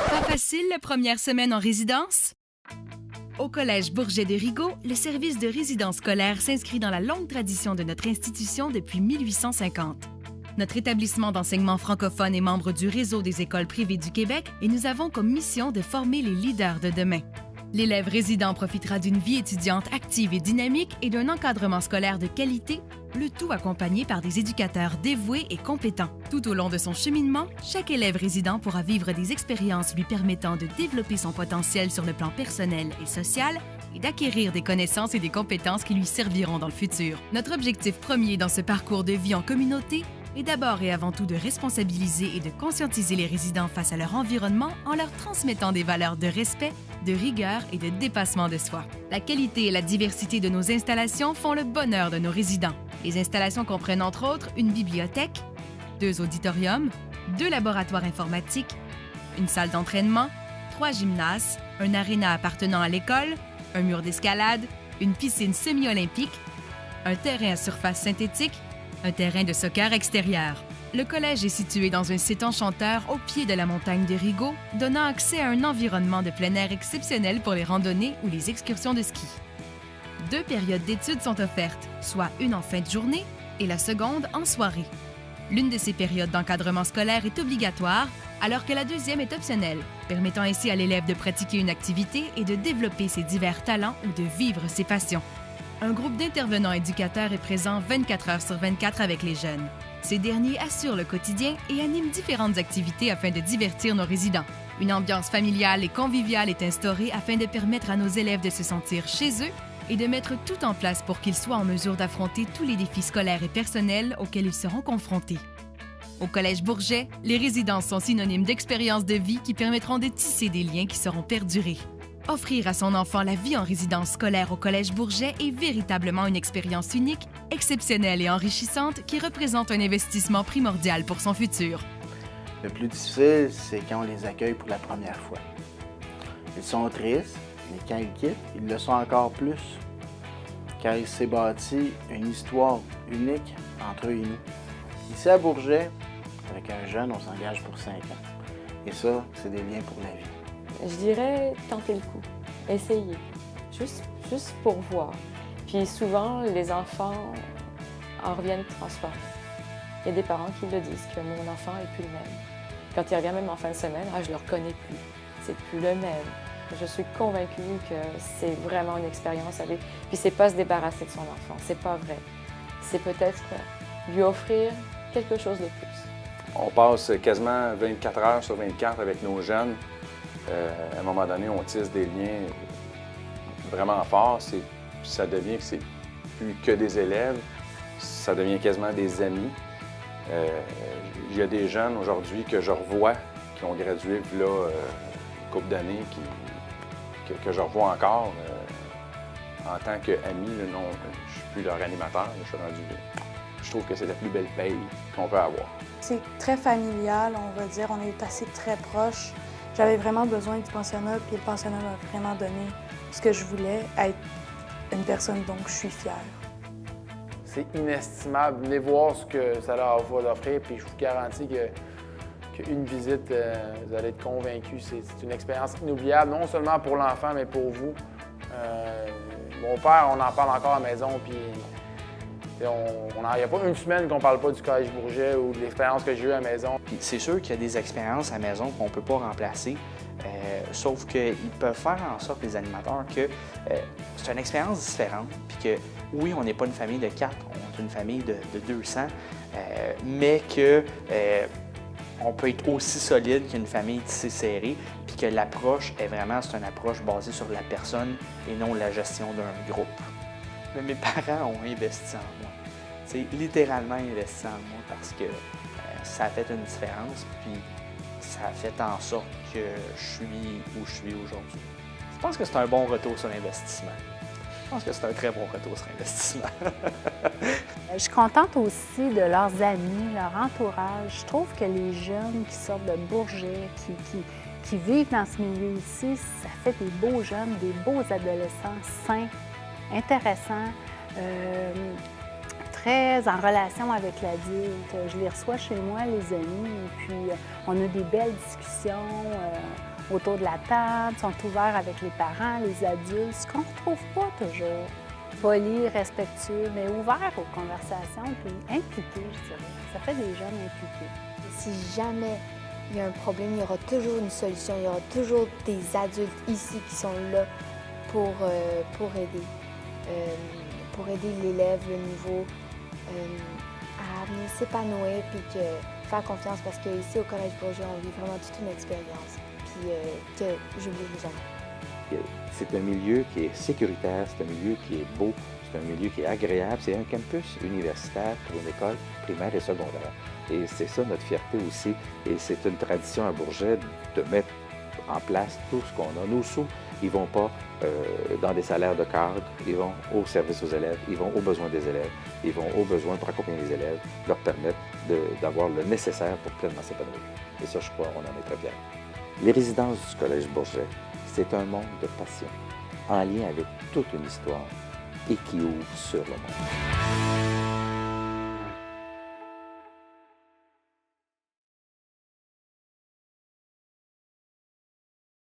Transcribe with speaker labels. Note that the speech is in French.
Speaker 1: Pas facile la première semaine en résidence? Au Collège Bourget de Rigaud, le service de résidence scolaire s'inscrit dans la longue tradition de notre institution depuis 1850. Notre établissement d'enseignement francophone est membre du réseau des écoles privées du Québec et nous avons comme mission de former les leaders de demain. L'élève résident profitera d'une vie étudiante active et dynamique et d'un encadrement scolaire de qualité, le tout accompagné par des éducateurs dévoués et compétents. Tout au long de son cheminement, chaque élève résident pourra vivre des expériences lui permettant de développer son potentiel sur le plan personnel et social et d'acquérir des connaissances et des compétences qui lui serviront dans le futur. Notre objectif premier dans ce parcours de vie en communauté est d'abord et avant tout de responsabiliser et de conscientiser les résidents face à leur environnement en leur transmettant des valeurs de respect, de rigueur et de dépassement de soi. La qualité et la diversité de nos installations font le bonheur de nos résidents. Les installations comprennent entre autres une bibliothèque, 2 auditoriums, 2 laboratoires informatiques, une salle d'entraînement, 3 gymnases, un aréna appartenant à l'école, un mur d'escalade, une piscine semi-olympique, un terrain à surface synthétique, un terrain de soccer extérieur. Le collège est situé dans un site enchanteur au pied de la montagne de Rigaud, donnant accès à un environnement de plein air exceptionnel pour les randonnées ou les excursions de ski. 2 périodes d'études sont offertes, soit une en fin de journée et la seconde en soirée. L'une de ces périodes d'encadrement scolaire est obligatoire, alors que la deuxième est optionnelle, permettant ainsi à l'élève de pratiquer une activité et de développer ses divers talents ou de vivre ses passions. Un groupe d'intervenants éducateurs est présent 24 heures sur 24 avec les jeunes. Ces derniers assurent le quotidien et animent différentes activités afin de divertir nos résidents. Une ambiance familiale et conviviale est instaurée afin de permettre à nos élèves de se sentir chez eux et de mettre tout en place pour qu'ils soient en mesure d'affronter tous les défis scolaires et personnels auxquels ils seront confrontés. Au Collège Bourget, les résidences sont synonymes d'expériences de vie qui permettront de tisser des liens qui seront perdurés. Offrir à son enfant la vie en résidence scolaire au Collège Bourget est véritablement une expérience unique, exceptionnelle et enrichissante qui représente un investissement primordial pour son futur.
Speaker 2: Le plus difficile, c'est quand on les accueille pour la première fois. Ils sont tristes, mais quand ils quittent, ils le sont encore plus. Car il s'est bâti une histoire unique entre eux et nous. Ici à Bourget, avec un jeune, on s'engage pour 5 ans. Et ça, c'est des liens pour la vie.
Speaker 3: Je dirais tenter le coup, essayer, juste pour voir. Puis souvent, les enfants en reviennent transformés. Il y a des parents qui le disent, que mon enfant n'est plus le même. Quand il revient même en fin de semaine, je ne le reconnais plus, c'est plus le même. Je suis convaincue que c'est vraiment une expérience à vivre. Puis c'est pas se débarrasser de son enfant, c'est pas vrai. C'est peut-être lui offrir quelque chose de plus.
Speaker 4: On passe quasiment 24 heures sur 24 avec nos jeunes. À un moment donné, on tisse des liens vraiment forts. Ça devient que c'est plus que des élèves, ça devient quasiment des amis. Il y a des jeunes aujourd'hui que je revois, qui ont gradué là, une couple d'années, que je revois encore en tant qu'ami. Non, je ne suis plus leur animateur, je suis rendu. Je trouve que c'est la plus belle paye qu'on peut avoir.
Speaker 5: C'est très familial, on va dire. On est assez très proches. J'avais vraiment besoin du pensionnat, puis le pensionnat m'a vraiment donné ce que je voulais, être une personne dont je suis fière.
Speaker 6: C'est inestimable. Venez voir ce que ça leur va offrir, puis je vous garantis qu'une visite, vous allez être convaincus. C'est une expérience inoubliable, non seulement pour l'enfant, mais pour vous. Mon père, on en parle encore à la maison, puis il n'y a pas une semaine qu'on ne parle pas du Collège Bourget ou de l'expérience que j'ai eue à la maison.
Speaker 7: C'est sûr qu'il y a des expériences à la maison qu'on ne peut pas remplacer, sauf qu'ils peuvent faire en sorte, les animateurs, que c'est une expérience différente, puis que oui, on n'est pas une famille de 4, on est une famille de 200, mais que on peut être aussi solide qu'une famille tissée serrée, puis que l'approche est vraiment, c'est une approche basée sur la personne et non la gestion d'un groupe. Mais mes parents ont investi en moi. C'est littéralement investi en moi parce que ça a fait une différence, puis ça a fait en sorte que je suis où je suis aujourd'hui. Je pense que c'est un bon retour sur investissement. Je pense que c'est un très bon retour sur investissement.
Speaker 8: Je suis contente aussi de leurs amis, leur entourage. Je trouve que les jeunes qui sortent de Bourget, qui vivent dans ce milieu ici, ça fait des beaux jeunes, des beaux adolescents sains, intéressants, très en relation avec l'adulte. Je les reçois chez moi, les amis, et puis on a des belles discussions autour de la table, ils sont ouverts avec les parents, les adultes, ce qu'on ne retrouve pas toujours. Poli, respectueux, mais ouvert aux conversations, puis impliqués, je dirais. Ça fait des jeunes impliqués.
Speaker 9: Si jamais il y a un problème, il y aura toujours une solution, il y aura toujours des adultes ici qui sont là pour aider l'élève, le nouveau, à venir s'épanouir puis faire confiance parce qu'ici au Collège Bourget, on vit vraiment toute une expérience puis que j'oublierai jamais.
Speaker 10: C'est un milieu qui est sécuritaire, c'est un milieu qui est beau, c'est un milieu qui est agréable, c'est un campus universitaire pour une école primaire et secondaire. Et c'est ça notre fierté aussi, et c'est une tradition à Bourget de mettre en place tout ce qu'on a. Nos sous, ils ne vont pas dans des salaires de cadre, ils vont au service aux élèves, ils vont aux besoins des élèves, ils vont aux besoins pour accompagner les élèves, leur permettre d'avoir le nécessaire pour pleinement s'épanouir. Et ça, je crois, on en est très fiers. Les résidences du Collège Bourget, c'est un monde de passion, en lien avec toute une histoire et qui ouvre sur le monde.